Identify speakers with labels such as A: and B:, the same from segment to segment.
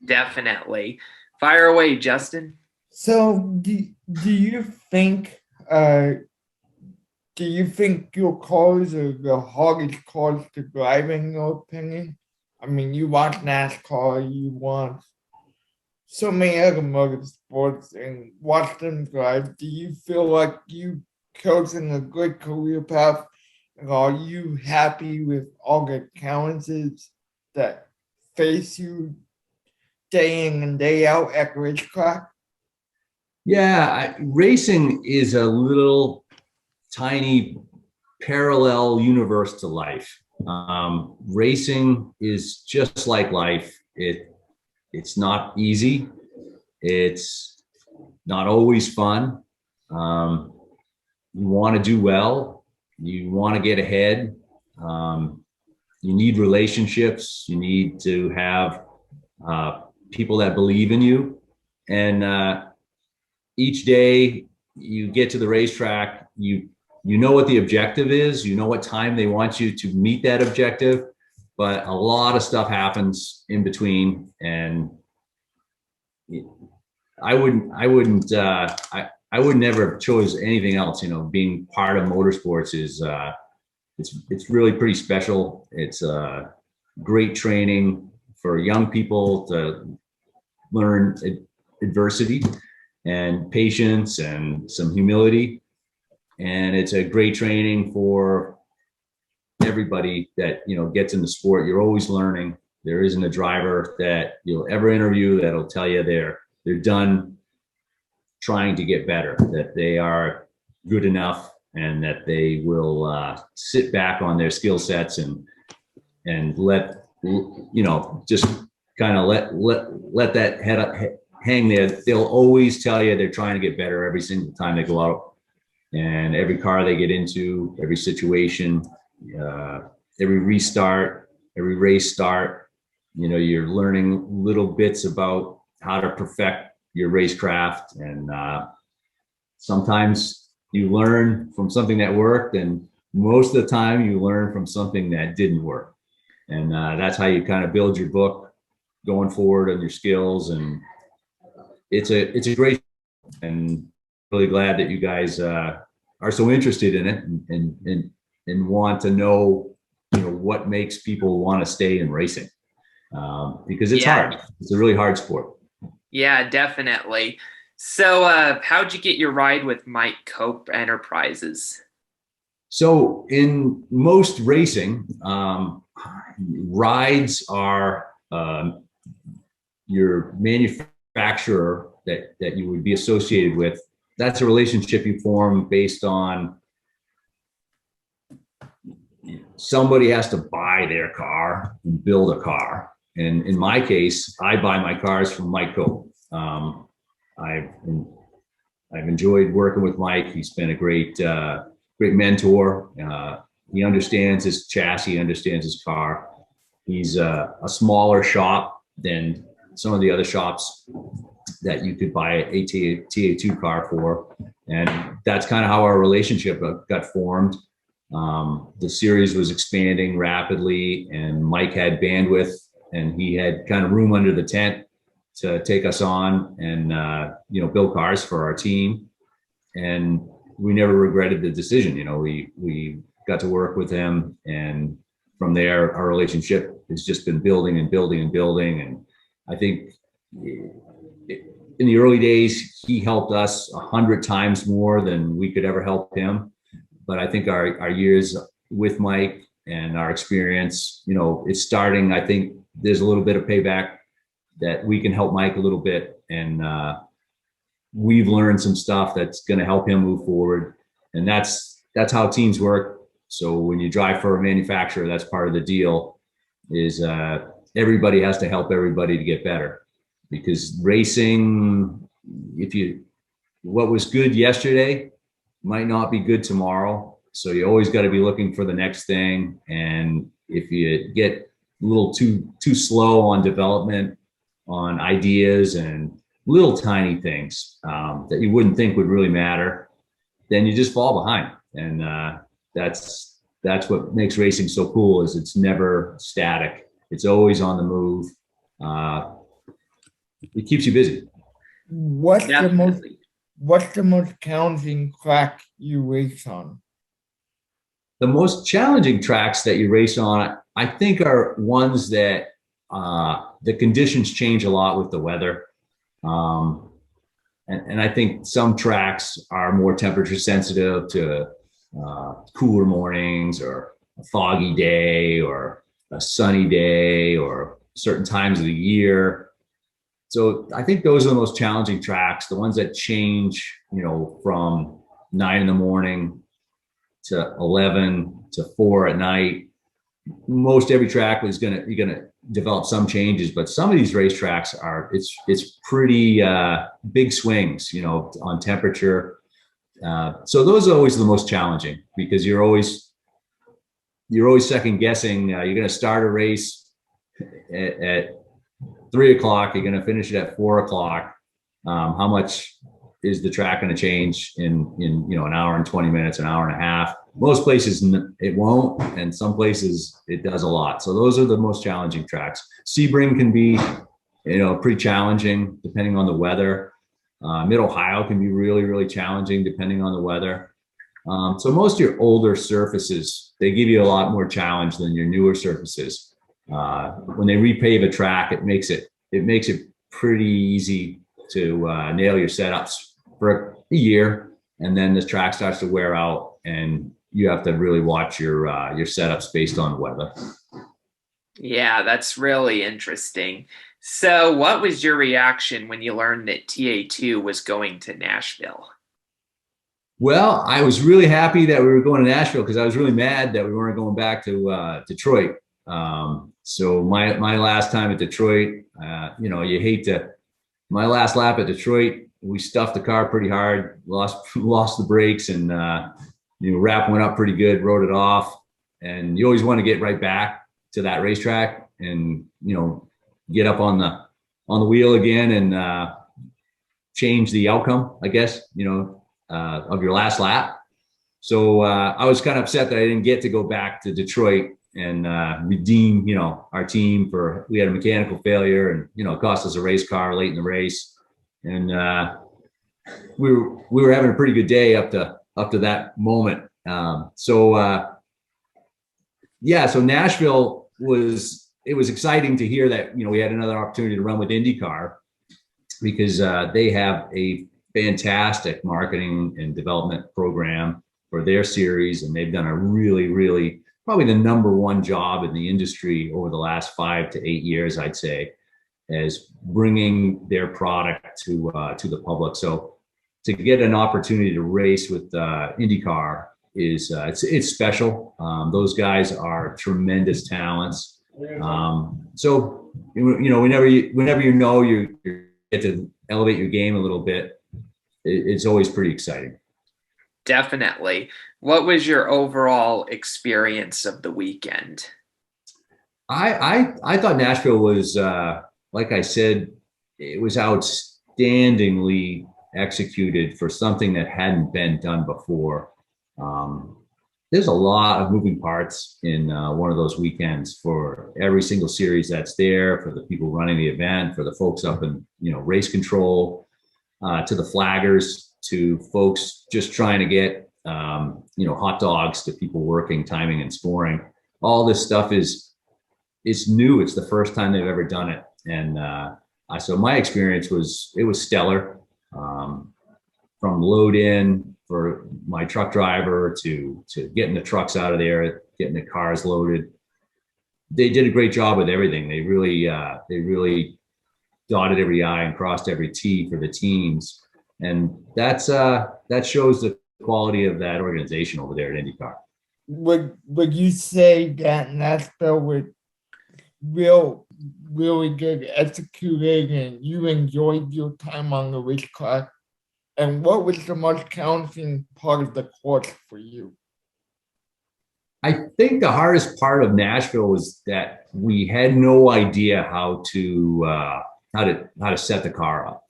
A: Definitely. Fire away, Justin.
B: So do you think uh do you think your cars are the hardest cars to drive in your opinion? I mean, you watch NASCAR, you watch so many other motorsports and watch them drive. Do you feel like you've chosen a good career path? And are you happy with all the challenges that face you day in and day out at racetrack?
C: Yeah, racing is a little tiny parallel universe to life. Racing is just like life. It's not easy. It's not always fun. Um, you want to do well. You want to get ahead. Um, you need relationships. You need to have people that believe in you. And each day you get to the racetrack, you know what the objective is, you know what time they want you to meet that objective, but a lot of stuff happens in between. And I would never have chose anything else. You know, being part of motorsports is it's really pretty special. It's great training for young people to learn adversity and patience and some humility. And it's a great training for everybody that, you know, gets in the sport. You're always learning. There isn't a driver that you'll ever interview that'll tell you they're done trying to get better, that they are good enough, and that they will sit back on their skill sets and let, you know, just kind of let that head up, hang there. They'll always tell you they're trying to get better every single time they go out, and every car they get into, every situation, every restart, every race start. You know, you're learning little bits about how to perfect your racecraft, and sometimes you learn from something that worked, and most of the time you learn from something that didn't work. And that's how you kind of build your book going forward on your skills. And it's a great, and really glad that you guys are so interested in it, and want to know, you know, what makes people want to stay in racing, because it's hard. It's a really hard sport.
A: Yeah, definitely. So how'd you get your ride with Mike Cope Enterprises?
C: So in most racing, rides are your manufacturer that you would be associated with. That's a relationship you form based on somebody has to buy their car and build a car. And in my case, I buy my cars from Mike Cope. I've enjoyed working with Mike. He's been a great mentor. He understands his chassis, understands his car. He's a smaller shop than some of the other shops that you could buy a TA2 car for. And that's kind of how our relationship got formed. The series was expanding rapidly, and Mike had bandwidth, and he had kind of room under the tent to take us on and you know, build cars for our team. And we never regretted the decision. You know, we got to work with him, and from there our relationship has just been building and building and building. And I think in the early days he helped us 100 times more than we could ever help him. But I think our years with Mike and our experience, you know, it's starting. I think there's a little bit of payback that we can help Mike a little bit, and we've learned some stuff that's going to help him move forward. And that's how teams work. So when you drive for a manufacturer, that's part of the deal, is everybody has to help everybody to get better. Because racing, what was good yesterday might not be good tomorrow. So you always got to be looking for the next thing. And if you get a little too slow on development, on ideas and little tiny things that you wouldn't think would really matter, then you just fall behind. And that's what makes racing so cool, is it's never static. It's always on the move. it keeps you busy.
B: What's the most
A: Definitely.
B: what's the most challenging track you race on?
C: The most challenging tracks that you race on, I think, are ones that the conditions change a lot with the weather. Um, and I think some tracks are more temperature sensitive to cooler mornings or a foggy day or a sunny day or certain times of the year. So I think those are the most challenging tracks, the ones that change, from 9 in the morning to 11 to 4 at night. Most every track was you're gonna develop some changes, but some of these racetracks it's pretty big swings, on temperature. So those are always the most challenging because you're always second guessing. You're gonna start a race at 3 o'clock. You're gonna finish it at 4 o'clock. How much is the track going to change in an hour and 20 minutes, an hour and a half? Most places it won't, and some places it does a lot. So those are the most challenging tracks. Sebring can be, pretty challenging depending on the weather. Mid Ohio can be really, really challenging depending on the weather. So most of your older surfaces, they give you a lot more challenge than your newer surfaces. When they repave a track, it makes it pretty easy to nail your setups for a year, and then the track starts to wear out, and you have to really watch your setups based on weather.
A: Yeah, that's really interesting. So, what was your reaction when you learned that TA2 was going to Nashville?
C: Well, I was really happy that we were going to Nashville because I was really mad that we weren't going back to Detroit. So my last time at Detroit, you hate to. My last lap at Detroit, we stuffed the car pretty hard, lost the brakes, and wrap went up pretty good, rode it off, and you always want to get right back to that racetrack and get up on the wheel again and change the outcome, I guess, of your last lap. So I was kind of upset that I didn't get to go back to Detroit and redeem, our team we had a mechanical failure and, it cost us a race car late in the race. And we were having a pretty good day up to that moment. So Nashville it was exciting to hear that, we had another opportunity to run with IndyCar because they have a fantastic marketing and development program for their series. And they've done a really, really, probably the number one job in the industry over the last 5 to 8 years, I'd say, as bringing their product to the public. So to get an opportunity to race with IndyCar is it's special. Those guys are tremendous talents. So whenever you get to elevate your game a little bit, it's always pretty exciting.
A: Definitely. What was your overall experience of the weekend?
C: I thought Nashville was, like I said, it was outstandingly executed for something that hadn't been done before. There's a lot of moving parts in one of those weekends for every single series that's there, for the people running the event, for the folks up in race control, to the flaggers, to folks just trying to get hot dogs, to people working timing and scoring. All this stuff is new. It's the first time they've ever done it, and so my experience was stellar. From load in for my truck driver to getting the trucks out of there, getting the cars loaded. They did a great job with everything. They really dotted every I and crossed every T for the teams. And that shows the quality of that organization over there at IndyCar.
B: Would you say that Nashville was really good executing and you enjoyed your time on the racetrack? And what was the most challenging part of the course for you?
C: I think the hardest part of Nashville was that we had no idea how to set the car up.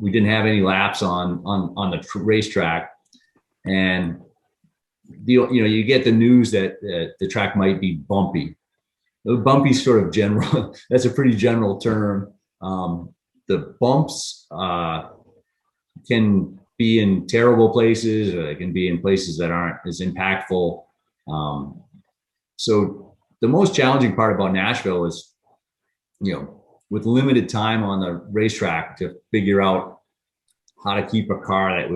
C: We didn't have any laps on the racetrack, and you get the news that the track might be bumpy. The bumpy sort of general. That's a pretty general term. The bumps can be in terrible places, or they can be in places that aren't as impactful. So the most challenging part about Nashville is, with limited time on the racetrack, to figure out how to keep a car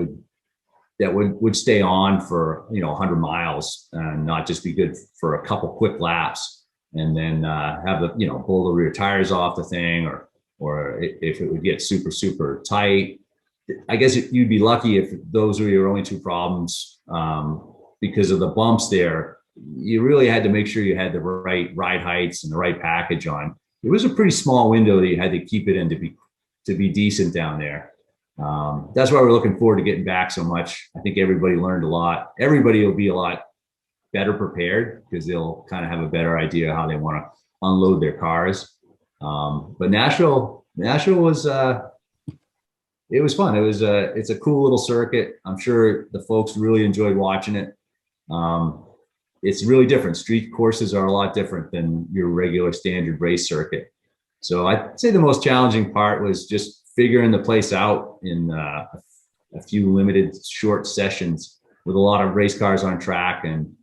C: that would stay on for 100 miles and not just be good for a couple quick laps, and then have the pull the rear tires off the thing, or if it would get super tight. I guess you'd be lucky if those were your only two problems, because of the bumps there. You really had to make sure you had the right ride heights and the right package on. It was a pretty small window that you had to keep it in to be decent down there. That's why we're looking forward to getting back so much. I think everybody learned a lot. Everybody will be a lot better prepared because they'll kind of have a better idea how they want to unload their cars. But Nashville was it was fun. It's a cool little circuit. I'm sure the folks really enjoyed watching it. It's really different. Street courses are a lot different than your regular standard race circuit. So I'd say the most challenging part was just figuring the place out in a few limited short sessions with a lot of race cars on track. And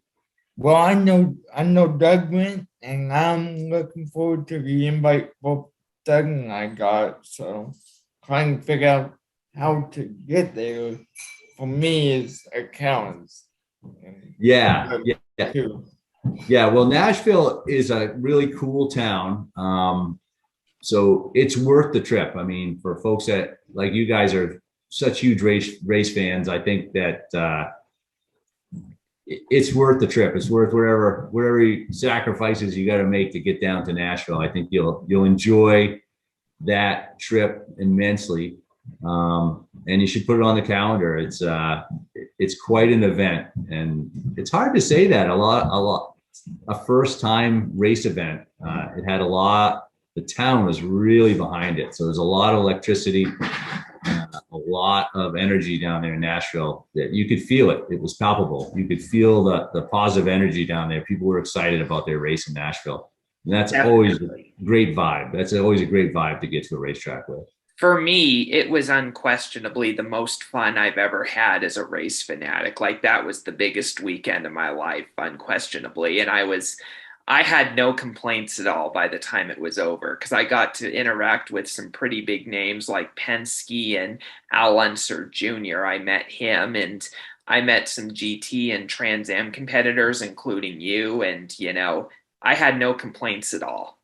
B: well, I know Doug went, and I'm looking forward to the invite both Doug and I got. So trying to figure out how to get there for me is a challenge.
C: Yeah.
B: Too.
C: Yeah. Well, Nashville is a really cool town. So it's worth the trip. I mean, for folks that like you guys are such huge race fans, I think that it's worth the trip. It's worth whatever sacrifices you got to make to get down to Nashville. I think you'll enjoy that trip immensely, and you should put it on the calendar. It's quite an event, and it's hard to say that a first time race event. It had the town was really behind it. So there's a lot of electricity, a lot of energy down there in Nashville that you could feel it. It was palpable. You could feel the positive energy down there. People were excited about their race in Nashville. And that's always a great vibe. That's always a great vibe to get to a racetrack with.
A: For me, it was unquestionably the most fun I've ever had as a race fanatic. Like, that was the biggest weekend of my life, unquestionably. And I had no complaints at all by the time it was over, because I got to interact with some pretty big names like Penske and Al Unser Jr. I met him, and I met some GT and Trans Am competitors, including you. And, I had no complaints at all.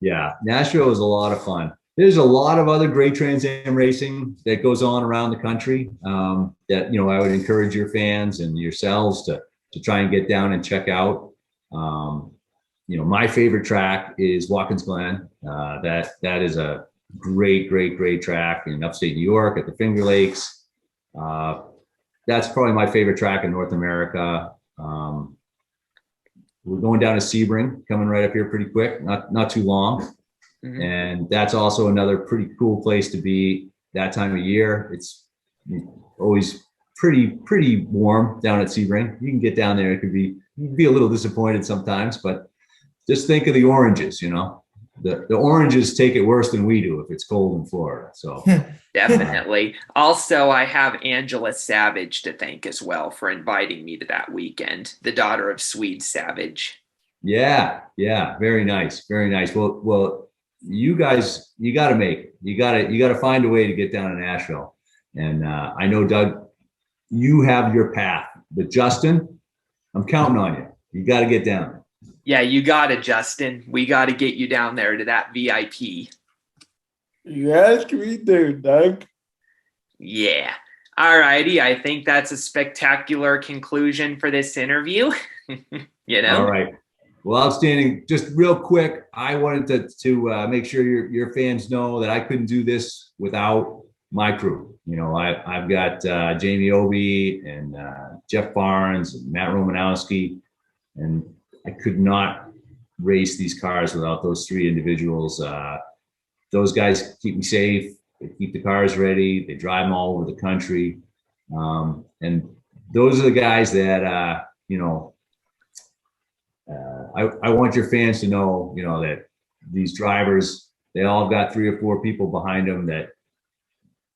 C: Yeah, Nashville was a lot of fun. There's a lot of other great Trans Am racing that goes on around the country, that I would encourage your fans and yourselves to try and get down and check out. My favorite track is Watkins Glen. That is a great track in upstate New York at the Finger Lakes. That's probably my favorite track in North America. We're going down to Sebring, coming right up here pretty quick, not too long. Mm-hmm. And that's also another pretty cool place to be that time of year. It's always pretty warm down at Sebring. You can get down there. You can be a little disappointed sometimes, but just think of the oranges, the oranges take it worse than we do if it's cold in Florida. So
A: definitely. Also, I have Angela Savage to thank as well for inviting me to that weekend, the daughter of Swede Savage.
C: Yeah. Very nice. Well, you guys, you got to make it. You got to find a way to get down to Nashville. And I know, Doug, you have your path, but Justin, I'm counting on you. You got to get down.
A: Yeah, you got it, Justin. We got to get you down there to that VIP.
B: Yes, we do, Doug.
A: Yeah. All righty. I think that's a spectacular conclusion for this interview.
C: All right. Well, outstanding. Just real quick, I wanted to make sure your fans know that I couldn't do this without my crew. I've got Jamie Obie and Jeff Barnes and Matt Romanowski, and I could not race these cars without those three individuals. Those guys keep me safe. They keep the cars ready. They drive them all over the country. And those are the guys that, I want your fans to know, that these drivers, they all got 3 or 4 people behind them that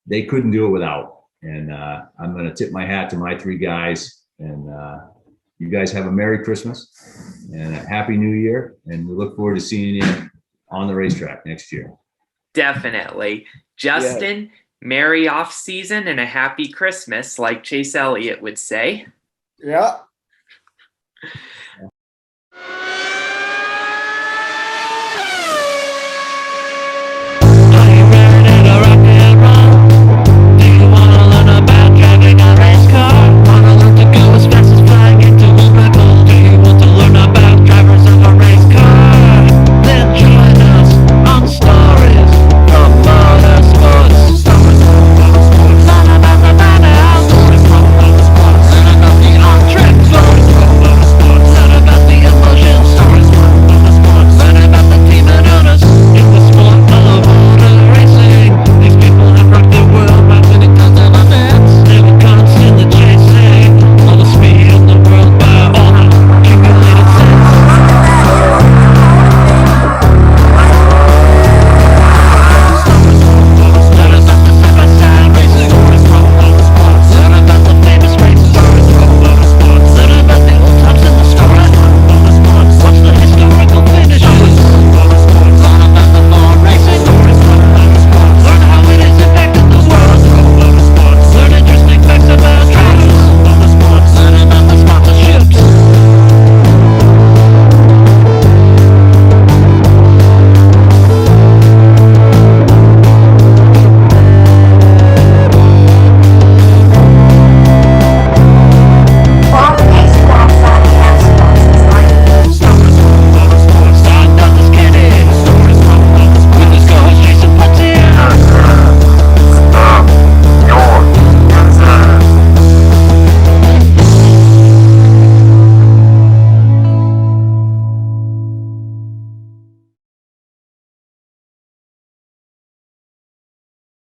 C: they couldn't do it without. And I'm going to tip my hat to my 3 guys. And you guys have a Merry Christmas and a Happy New Year. And we look forward to seeing you on the racetrack next year.
A: Definitely. Justin, Merry off season and a happy Christmas, like Chase Elliott would say.
B: Yeah.